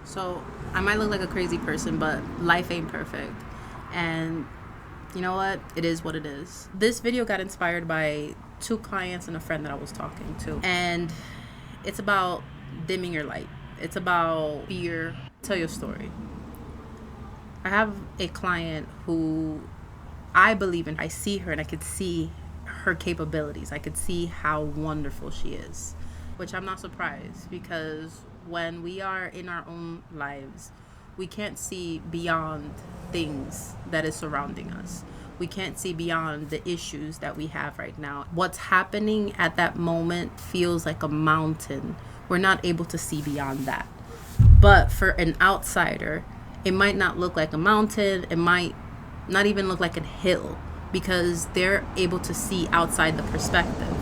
So I might look like a crazy person, but life ain't perfect. And you know what? It is what it is. This video got inspired by two clients and a friend that I was talking to. And it's about dimming your light. It's about fear. Tell your story. I have a client who I believe in. I see her and I could see her capabilities. I could see how wonderful she is, which I'm not surprised because when we are in our own lives, we can't see beyond things that is surrounding us. We can't see beyond the issues that we have right now. What's happening at that moment feels like a mountain. We're not able to see beyond that. But for an outsider, it might not look like a mountain. It might not even look like a hill because they're able to see outside the perspective.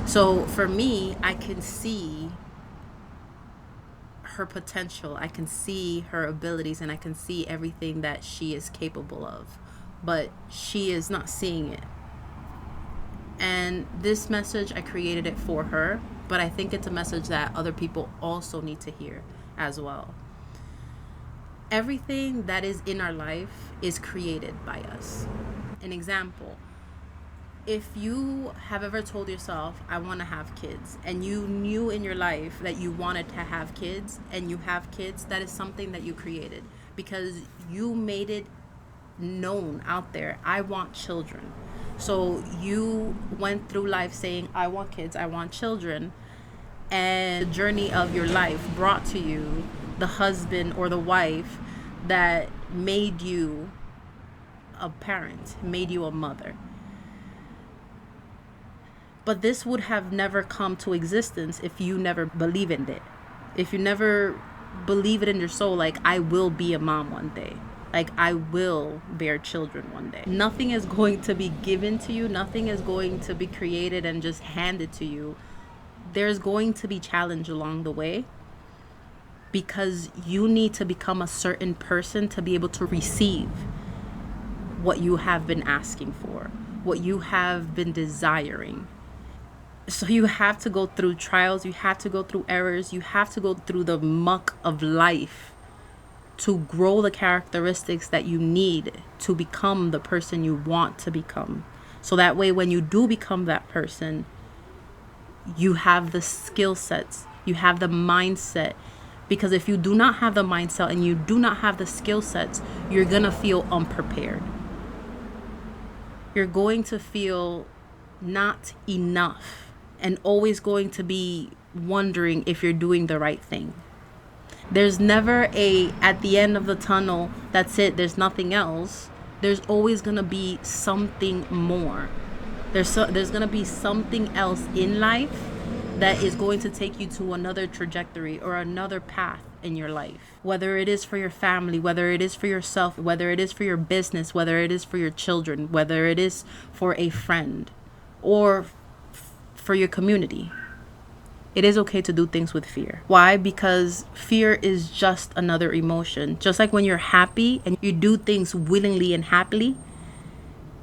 So for me, I can see her potential. I can see her abilities and I can see everything that she is capable of. But she is not seeing it. And this message, I created it for her, but I think it's a message that other people also need to hear as well. Everything that is in our life is created by us. An example, if you have ever told yourself, I want to have kids, and you knew in your life that you wanted to have kids and you have kids, that is something that you created because you made it known out there, I want children. So you went through life saying, I want kids, I want children, and the journey of your life brought to you the husband or the wife that made you a parent, made you a mother. But this would have never come to existence if you never believe in it. If you never believe it in your soul, like, I will be a mom one day. Like, I will bear children one day. Nothing is going to be given to you. Nothing is going to be created and just handed to you. There's going to be challenge along the way because you need to become a certain person to be able to receive what you have been asking for, what you have been desiring. So you have to go through trials, you have to go through errors, you have to go through the muck of life to grow the characteristics that you need to become the person you want to become. So that way, when you do become that person, you have the skill sets, you have the mindset. Because if you do not have the mindset and you do not have the skill sets, you're going to feel unprepared. You're going to feel not enough and always going to be wondering if you're doing the right thing. There's never at the end of the tunnel, that's it, there's nothing else. There's always going to be something more. There's going to be something else in life that is going to take you to another trajectory or another path in your life. Whether it is for your family, whether it is for yourself, whether it is for your business, whether it is for your children, whether it is for a friend or for your community. It is okay to do things with fear. Why? Because fear is just another emotion. Just like when you're happy and you do things willingly and happily,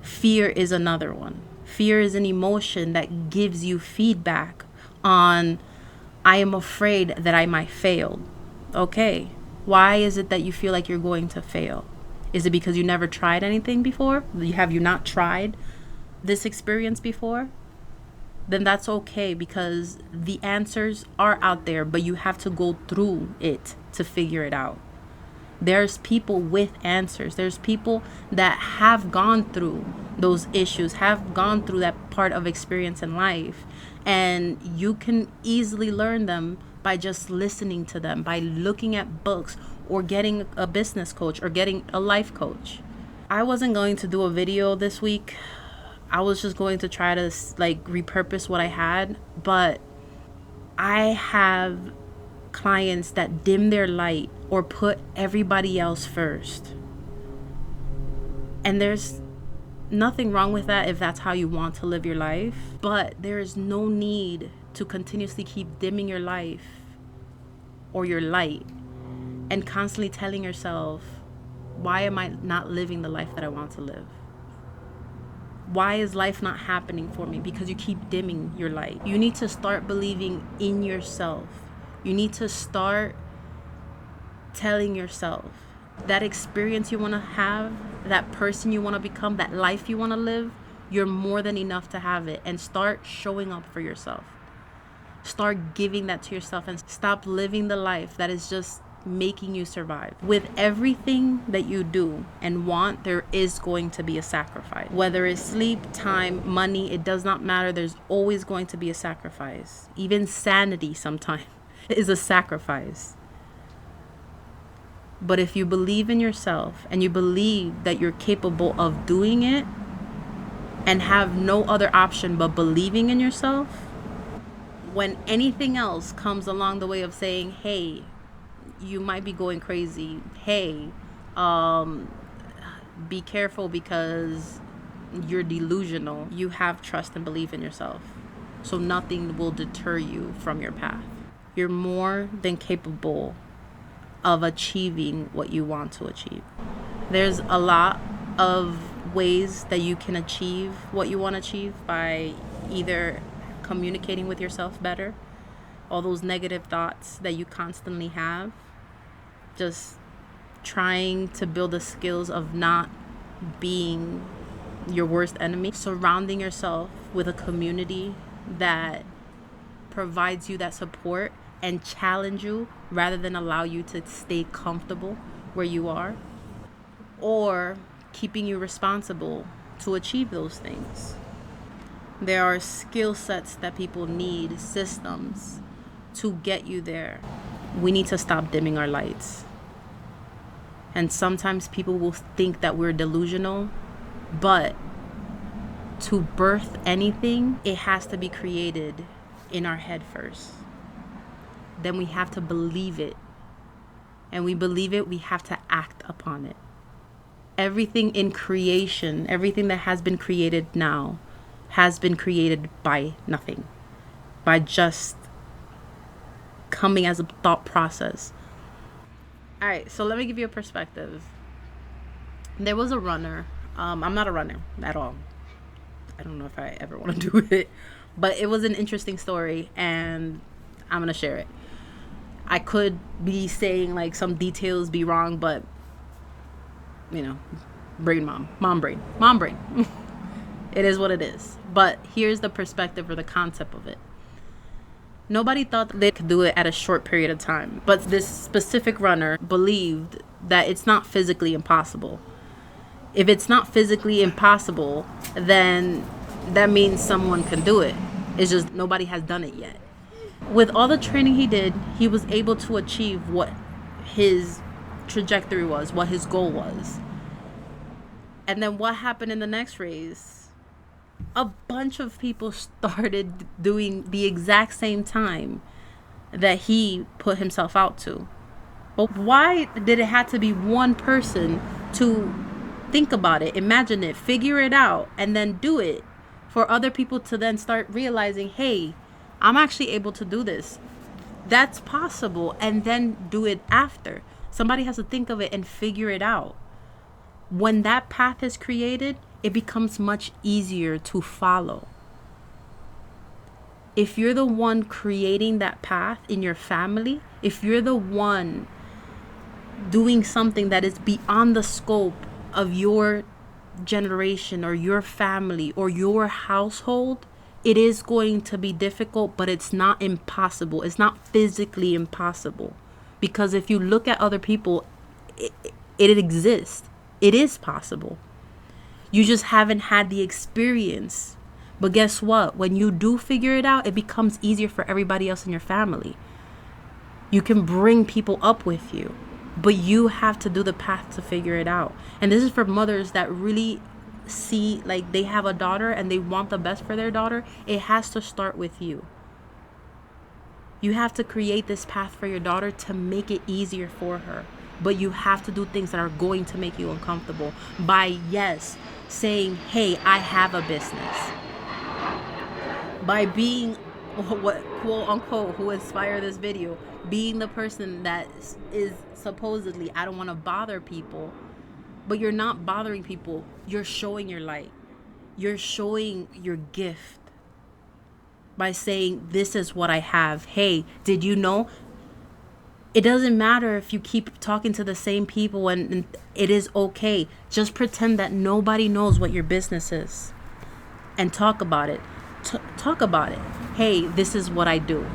fear is another one. Fear is an emotion that gives you feedback on, I am afraid that I might fail. Okay, why is it that you feel like you're going to fail? Is it because you never tried anything before? Have you not tried this experience before? Then that's okay because the answers are out there, but you have to go through it to figure it out. There's people with answers. There's people that have gone through those issues, have gone through that part of experience in life, and you can easily learn them by just listening to them, by looking at books or getting a business coach or getting a life coach. I wasn't going to do a video this week. I was just going to try to repurpose what I had, but I have clients that dim their light or put everybody else first. And there's nothing wrong with that if that's how you want to live your life, but there is no need to continuously keep dimming your life or your light and constantly telling yourself, why am I not living the life that I want to live? Why is life not happening for me? Because you keep dimming your light. You need to start believing in yourself. You need to start telling yourself that experience you want to have, that person you want to become, that life you want to live, you're more than enough to have it. And start showing up for yourself. Start giving that to yourself and stop living the life that is just making you survive. With everything that you do and want, there is going to be a sacrifice. Whether it's sleep, time, money, it does not matter. There's always going to be a sacrifice. Even sanity sometimes is a sacrifice. But if you believe in yourself and you believe that you're capable of doing it and have no other option but believing in yourself, when anything else comes along the way of saying, hey, you might be going crazy, hey, be careful because you're delusional, you have trust and belief in yourself. So nothing will deter you from your path. You're more than capable of achieving what you want to achieve. There's a lot of ways that you can achieve what you want to achieve by either communicating with yourself better, all those negative thoughts that you constantly have, just trying to build the skills of not being your worst enemy, surrounding yourself with a community that provides you that support and challenge you rather than allow you to stay comfortable where you are, or keeping you responsible to achieve those things. There are skill sets that people need, systems to get you there. We need to stop dimming our lights. And sometimes people will think that we're delusional, but to birth anything, it has to be created in our head first. Then we have to believe it. And we believe it, we have to act upon it. Everything in creation, everything that has been created now, has been created by nothing, by just coming as a thought process. All right, so let me give you a perspective. There was a runner. I'm not a runner at all. I don't know if I ever want to do it, but it was an interesting story and I'm going to share it. I could be saying like some details be wrong, but you know, mom brain. It is what it is. But here's the perspective or the concept of it. Nobody thought they could do it at a short period of time. But this specific runner believed that it's not physically impossible. If it's not physically impossible, then that means someone can do it. It's just nobody has done it yet. With all the training he did, he was able to achieve what his trajectory was, what his goal was. And then what happened in the next race? A bunch of people started doing the exact same time that he put himself out to. But why did it have to be one person to think about it, imagine it, figure it out, and then do it, for other people to then start realizing, hey, I'm actually able to do this. That's possible, and then do it after. Somebody has to think of it and figure it out. When that path is created, it becomes much easier to follow. If you're the one creating that path in your family, if you're the one doing something that is beyond the scope of your generation or your family or your household, it is going to be difficult, but it's not impossible. It's not physically impossible. Because if you look at other people, it exists. It is possible. You just haven't had the experience. But guess what? When you do figure it out, it becomes easier for everybody else in your family. You can bring people up with you, but you have to do the path to figure it out. And this is for mothers that really see like they have a daughter and they want the best for their daughter. It has to start with you. You have to create this path for your daughter to make it easier for her. But you have to do things that are going to make you uncomfortable by, yes, saying, hey, I have a business. By being what quote unquote who inspired this video, being the person that is supposedly, I don't want to bother people, but you're not bothering people. You're showing your light. You're showing your gift by saying, this is what I have. Hey, did you know It doesn't matter if you keep talking to the same people, and it is okay. Just pretend that nobody knows what your business is and talk about it. Talk about it. Hey, this is what I do.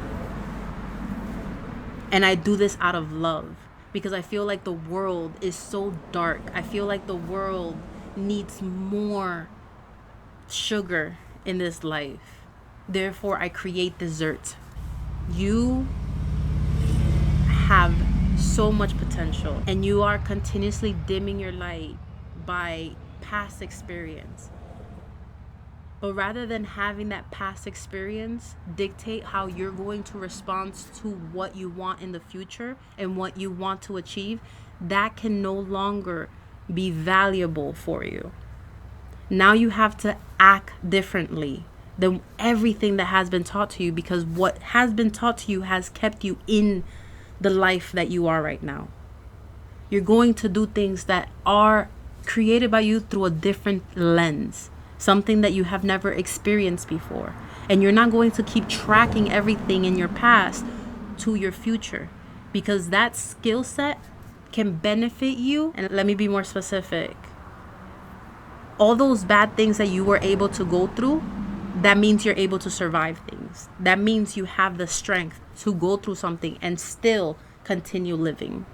And I do this out of love because I feel like the world is so dark. I feel like the world needs more sugar in this life. Therefore, I create dessert. You have so much potential, and you are continuously dimming your light by past experience. But rather than having that past experience dictate how you're going to respond to what you want in the future and what you want to achieve, that can no longer be valuable for you. Now you have to act differently than everything that has been taught to you, because what has been taught to you has kept you in the life that you are right now. You're going to do things that are created by you through a different lens, something that you have never experienced before. And you're not going to keep tracking everything in your past to your future, because that skill set can benefit you. And let me be more specific. All those bad things that you were able to go through, that means you're able to survive things. That means you have the strength to go through something and still continue living.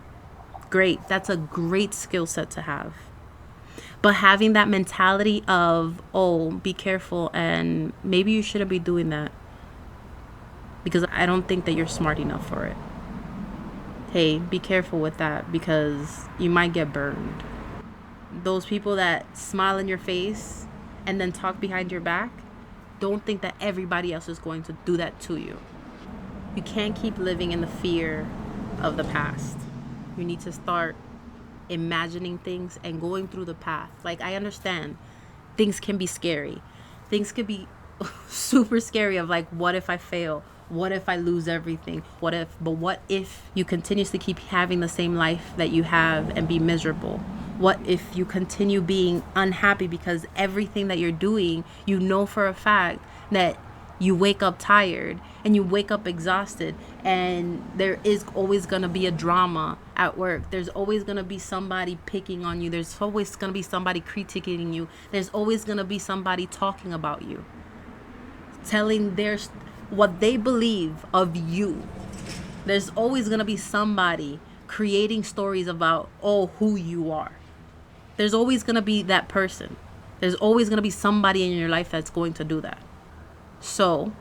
Great. That's a great skill set to have. But having that mentality of, oh, be careful, and maybe you shouldn't be doing that because I don't think that you're smart enough for it. Hey, be careful with that because you might get burned. Those people that smile in your face and then talk behind your back, don't think that everybody else is going to do that to you. You can't keep living in the fear of the past. You need to start imagining things and going through the path. Like, I understand things can be scary. Things could be super scary of like, what if I fail? What if I lose everything? What if you continuously keep having the same life that you have and be miserable? What if you continue being unhappy because everything that you're doing, you know for a fact that you wake up tired and you wake up exhausted, and there is always going to be a drama at work. There's always going to be somebody picking on you. There's always going to be somebody critiquing you. There's always going to be somebody talking about you, telling what they believe of you. There's always going to be somebody creating stories about, who you are. There's always going to be that person. There's always going to be somebody in your life that's going to do that. So,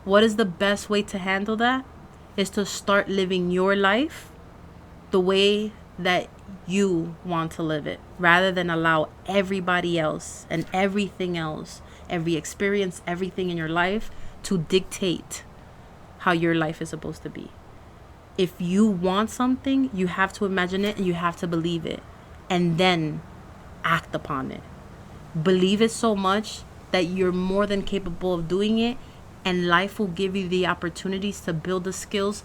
what is the best way to handle that? Is to start living your life the way that you want to live it, rather than allow everybody else and everything else, every experience, everything in your life to dictate how your life is supposed to be. If you want something, you have to imagine it and you have to believe it, and then act upon it. Believe it so much that you're more than capable of doing it, and life will give you the opportunities to build the skills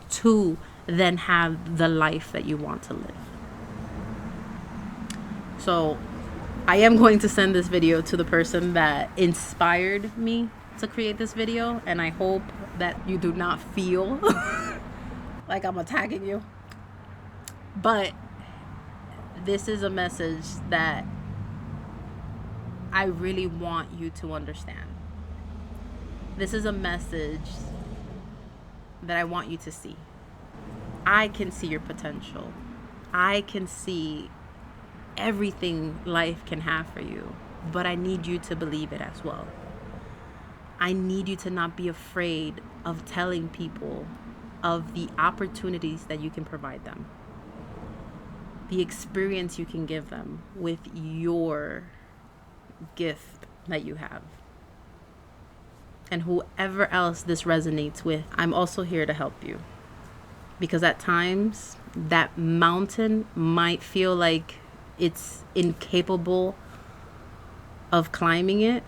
to then have the life that you want to live. So I am going to send this video to the person that inspired me to create this video, and I hope that you do not feel like I'm attacking you. But this is a message that I really want you to understand. This is a message that I want you to see. I can see your potential. I can see everything life can have for you, but I need you to believe it as well. I need you to not be afraid of telling people of the opportunities that you can provide them, the experience you can give them with your gift that you have. And whoever else this resonates with, I'm also here to help you. Because at times, that mountain might feel like it's incapable of climbing it.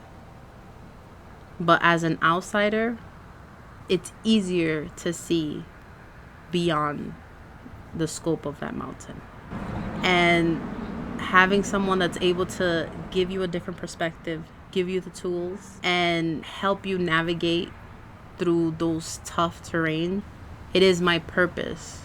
But as an outsider, it's easier to see beyond the scope of that mountain. And having someone that's able to give you a different perspective, give you the tools, and help you navigate through those tough terrain It is my purpose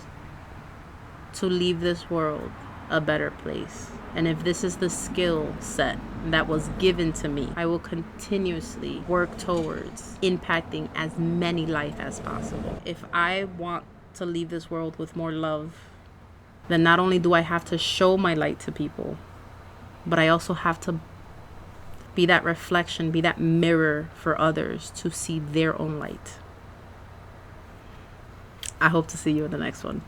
to leave this world a better place. And if this is the skill set that was given to me, I will continuously work towards impacting as many lives as possible. If I want to leave this world with more love, then not only do I have to show my light to people, but I also have to be that reflection, be that mirror for others to see their own light. I hope to see you in the next one.